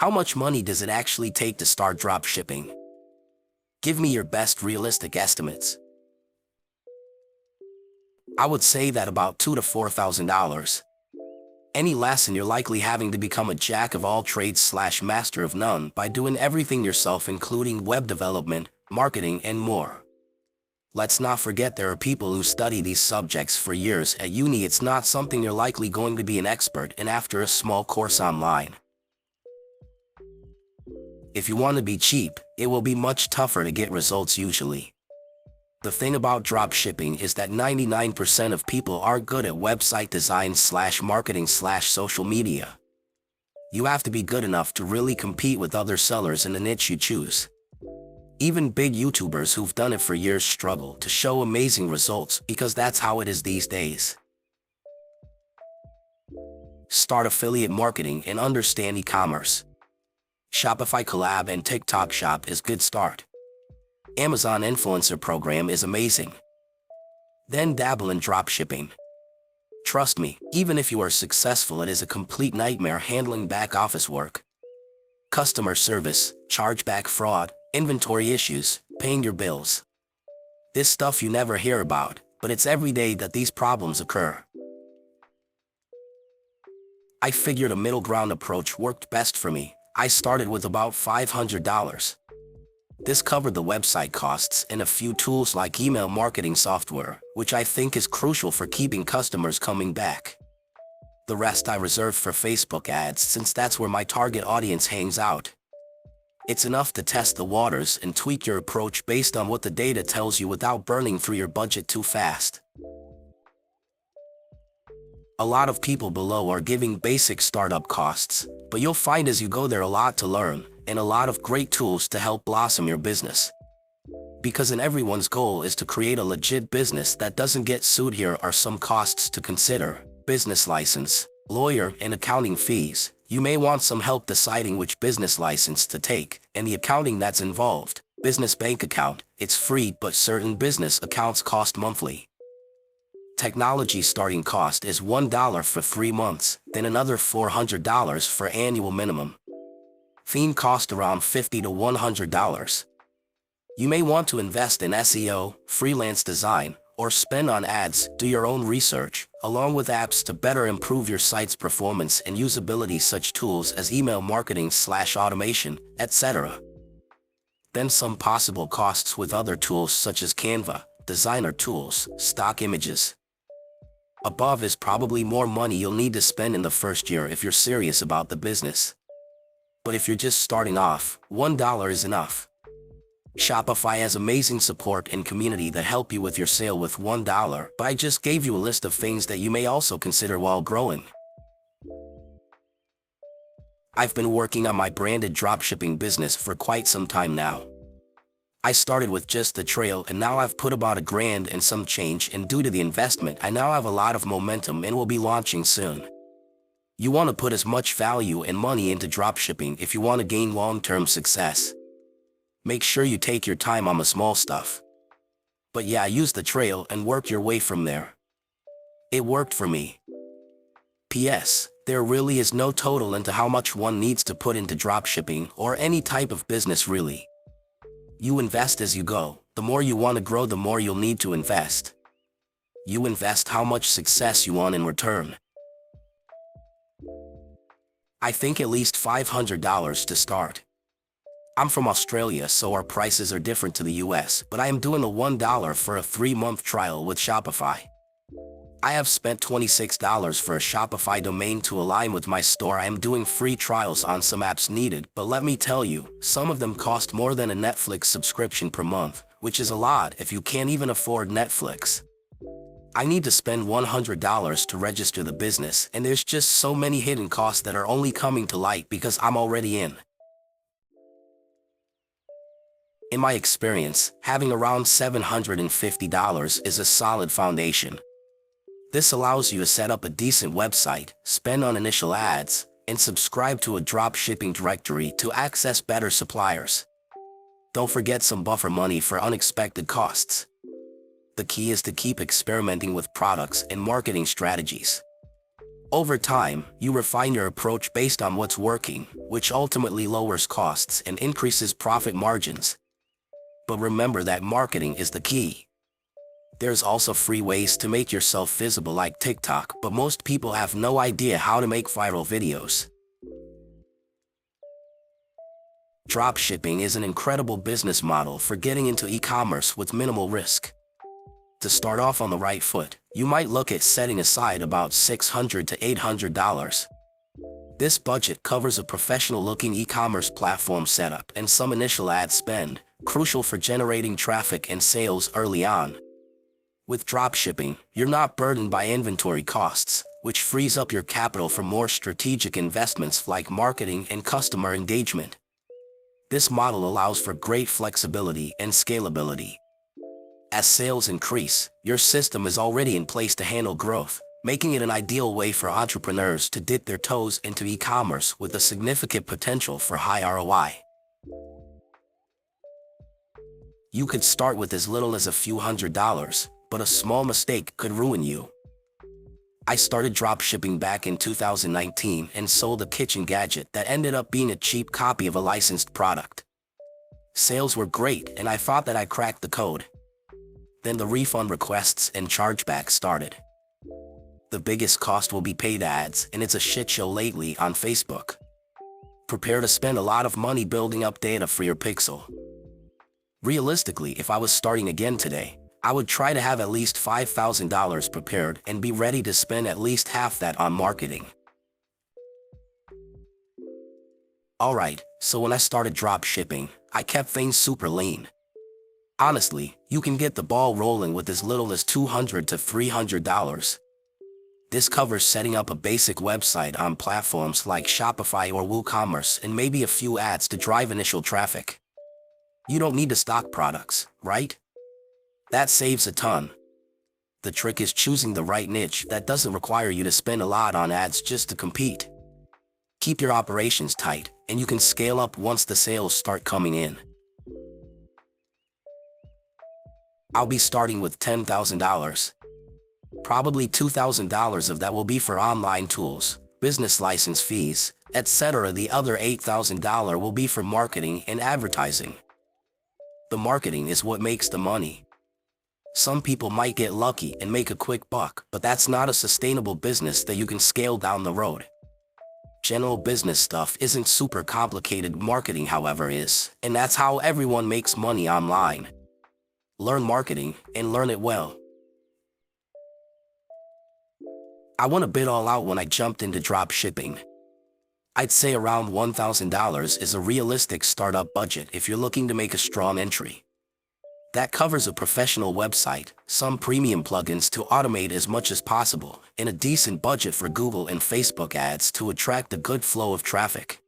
How much money does it actually take to start dropshipping? Give me your best realistic estimates. I would say that about $2,000 to $4,000. Any less and you're likely having to become a jack of all trades / master of none by doing everything yourself, including web development, marketing, and more. Let's not forget there are people who study these subjects for years at uni. It's not something you're likely going to be an expert in after a small course online. If you want to be cheap, it will be much tougher to get results usually. The thing about dropshipping is that 99% of people are good at website design / marketing / social media. You have to be good enough to really compete with other sellers in the niche you choose. Even big YouTubers who've done it for years struggle to show amazing results because that's how it is these days. Start affiliate marketing and understand e-commerce. Shopify Collab and TikTok Shop is good start. Amazon Influencer Program is amazing. Then dabble in dropshipping. Trust me, even if you are successful, it is a complete nightmare handling back office work. Customer service, chargeback fraud, inventory issues, paying your bills. This stuff you never hear about, but it's every day that these problems occur. I figured a middle ground approach worked best for me. I started with about $500. This covered the website costs and a few tools like email marketing software, which I think is crucial for keeping customers coming back. The rest I reserved for Facebook ads since that's where my target audience hangs out. It's enough to test the waters and tweak your approach based on what the data tells you without burning through your budget too fast. A lot of people below are giving basic startup costs, but you'll find as you go there a lot to learn and a lot of great tools to help blossom your business. Because everyone's goal is to create a legit business that doesn't get sued. Here are some costs to consider: business license, lawyer and accounting fees. You may want some help deciding which business license to take and the accounting that's involved. Business bank account, it's free, but certain business accounts cost monthly. Technology starting cost is $1 for 3 months, then another $400 for annual minimum. Theme cost around $50 to $100. You may want to invest in SEO, freelance design, or spend on ads. Do your own research, along with apps to better improve your site's performance and usability, such tools as email marketing / automation, etc. Then some possible costs with other tools such as Canva, designer tools, stock images. Above is probably more money you'll need to spend in the first year if you're serious about the business. But if you're just starting off, $1 is enough. Shopify has amazing support and community that help you with your sale with $1, but I just gave you a list of things that you may also consider while growing. I've been working on my branded dropshipping business for quite some time now. I started with just the trail and now I've put about $1,000 and some change, and due to the investment I now have a lot of momentum and will be launching soon. You want to put as much value and money into dropshipping if you want to gain long-term success. Make sure you take your time on the small stuff. But yeah, use the trail and work your way from there. It worked for me. P.S. There really is no total into how much one needs to put into dropshipping or any type of business really. You invest as you go. The more you want to grow, the more you'll need to invest. You invest how much success you want in return. I think at least $500 to start. I'm from Australia, so our prices are different to the US, but I am doing a $1 for a 3-month trial with Shopify. I have spent $26 for a Shopify domain to align with my store. I am doing free trials on some apps needed, but let me tell you, some of them cost more than a Netflix subscription per month, which is a lot if you can't even afford Netflix. I need to spend $100 to register the business, and there's just so many hidden costs that are only coming to light because I'm already in. In my experience, having around $750 is a solid foundation. This allows you to set up a decent website, spend on initial ads, and subscribe to a dropshipping directory to access better suppliers. Don't forget some buffer money for unexpected costs. The key is to keep experimenting with products and marketing strategies. Over time, you refine your approach based on what's working, which ultimately lowers costs and increases profit margins. But remember that marketing is the key. There's also free ways to make yourself visible like TikTok, but most people have no idea how to make viral videos. Dropshipping is an incredible business model for getting into e-commerce with minimal risk. To start off on the right foot, you might look at setting aside about $600 to $800. This budget covers a professional-looking e-commerce platform setup and some initial ad spend, crucial for generating traffic and sales early on. With dropshipping, you're not burdened by inventory costs, which frees up your capital for more strategic investments like marketing and customer engagement. This model allows for great flexibility and scalability. As sales increase, your system is already in place to handle growth, making it an ideal way for entrepreneurs to dip their toes into e-commerce with a significant potential for high ROI. You could start with as little as a few $100s, but a small mistake could ruin you. I started dropshipping back in 2019 and sold a kitchen gadget that ended up being a cheap copy of a licensed product. Sales were great and I thought that I cracked the code. Then the refund requests and chargebacks started. The biggest cost will be paid ads, and it's a shit show lately on Facebook. Prepare to spend a lot of money building up data for your pixel. Realistically, if I was starting again today, I would try to have at least $5,000 prepared and be ready to spend at least half that on marketing. Alright, so when I started dropshipping, I kept things super lean. Honestly, you can get the ball rolling with as little as $200 to $300. This covers setting up a basic website on platforms like Shopify or WooCommerce and maybe a few ads to drive initial traffic. You don't need to stock products, right? That saves a ton. The trick is choosing the right niche that doesn't require you to spend a lot on ads just to compete. Keep your operations tight, and you can scale up once the sales start coming in. I'll be starting with $10,000. Probably $2,000 of that will be for online tools, business license fees, etc. The other $8,000 will be for marketing and advertising. The marketing is what makes the money. Some people might get lucky and make a quick buck, but that's not a sustainable business that you can scale down the road. General business stuff isn't super complicated, marketing however is, and that's how everyone makes money online. Learn marketing, and learn it well. I went a bit all out when I jumped into dropshipping. I'd say around $1,000 is a realistic startup budget if you're looking to make a strong entry. That covers a professional website, some premium plugins to automate as much as possible, and a decent budget for Google and Facebook ads to attract a good flow of traffic.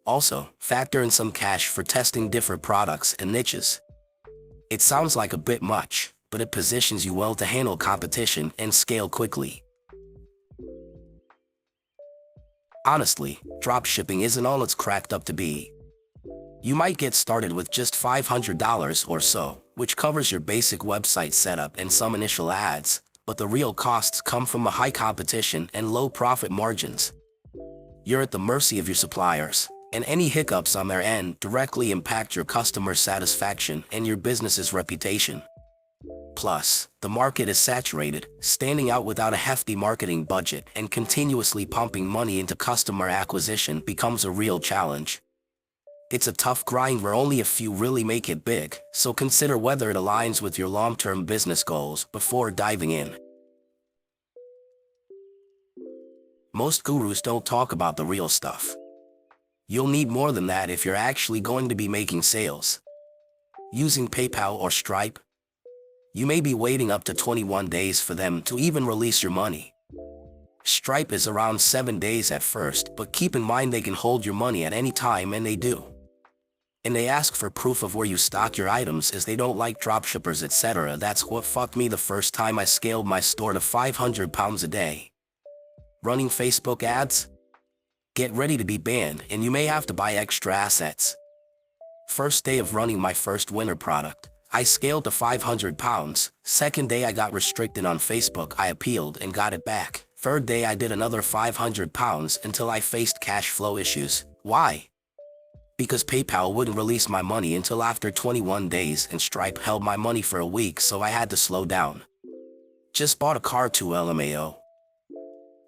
Also, factor in some cash for testing different products and niches. It sounds like a bit much, but it positions you well to handle competition and scale quickly. Honestly, dropshipping isn't all it's cracked up to be. You might get started with just $500 or so, which covers your basic website setup and some initial ads, but the real costs come from a high competition and low profit margins. You're at the mercy of your suppliers, and any hiccups on their end directly impact your customer satisfaction and your business's reputation. Plus, the market is saturated, standing out without a hefty marketing budget and continuously pumping money into customer acquisition becomes a real challenge. It's a tough grind where only a few really make it big, so consider whether it aligns with your long-term business goals before diving in. Most gurus don't talk about the real stuff. You'll need more than that if you're actually going to be making sales. Using PayPal or Stripe? You may be waiting up to 21 days for them to even release your money. Stripe is around 7 days at first, but keep in mind they can hold your money at any time, and they do. And they ask for proof of where you stock your items as they don't like dropshippers, etc. That's what fucked me the first time I scaled my store to £500 a day. Running Facebook ads? Get ready to be banned, and you may have to buy extra assets. First day of running my first winter product, I scaled to £500. Second day I got restricted on Facebook. I appealed and got it back. Third day I did another 500 pounds until I faced cash flow issues. Why? Because PayPal wouldn't release my money until after 21 days and Stripe held my money for a week, so I had to slow down. Just bought a car too, LMAO.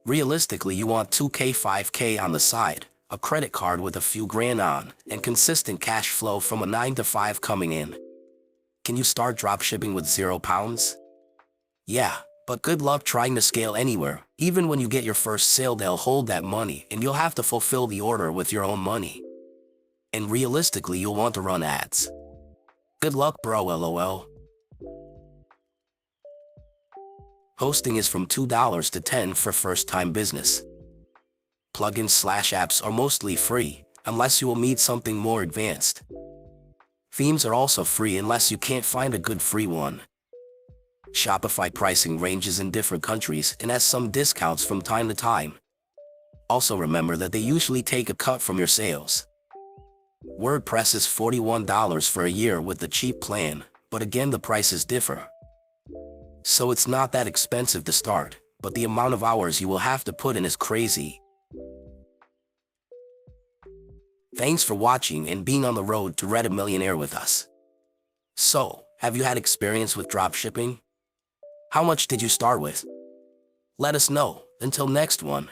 Realistically, you want 2K, 5K on the side, a credit card with a few grand on, and consistent cash flow from a 9 to 5 coming in. Can you start dropshipping with £0? Yeah, but good luck trying to scale anywhere. Even when you get your first sale, they'll hold that money and you'll have to fulfill the order with your own money. And realistically, you'll want to run ads. Good luck, bro, LOL. Hosting is from $2 to $10 for first-time business. Plugins/apps are mostly free, unless you will need something more advanced. Themes are also free unless you can't find a good free one. Shopify pricing ranges in different countries and has some discounts from time to time. Also remember that they usually take a cut from your sales. WordPress is $41 for a year with the cheap plan, but again the prices differ. So it's not that expensive to start, but the amount of hours you will have to put in is crazy. Thanks for watching and being on the road to Reddit Millionaire with us. So, have you had experience with dropshipping? How much did you start with? Let us know. Until next one.